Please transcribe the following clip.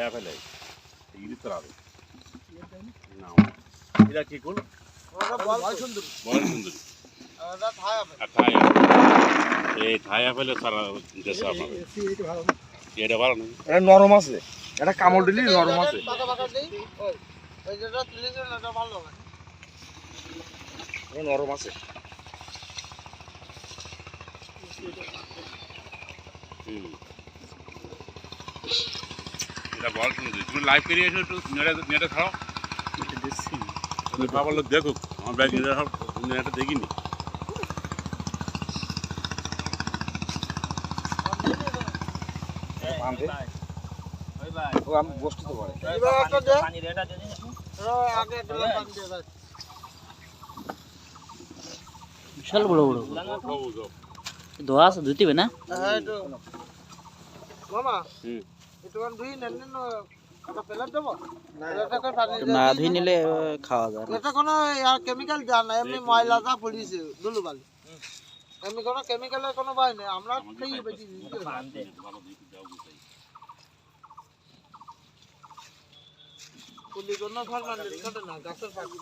ছায়া ফেলে ইরি তো রাবে না এটা কি কোন বল সুন্দরী এই ছায়া ফেলে সারা দেশ আপনার এটা ভালো না এটা নরম আছে, এটা কামড় দিলি নরম আছে। নরম আছে। এটা বল সুন্দরী তুমি লাইভ করে এসো একটু নেটে ছাড়াও বাবার লোক দেখুক আমার ব্যাগ নেটে দেখিনি আমি বসতে তো পারে বিশাল বড় বড় ধোয়া আছে ধুইতে না না ধুই নিলে খাওয়া যায় এটা কোনো কেমিক্যাল দেওয়া না, এমনি ময়লা যা পড়িয়েছে ধুলোবালি, এমনি কোনো কেমিক্যালের কোনো ভয় নেই। আমরা খেয়ে বেশি পুলি কোনো ফল মানে না গাছের পাখি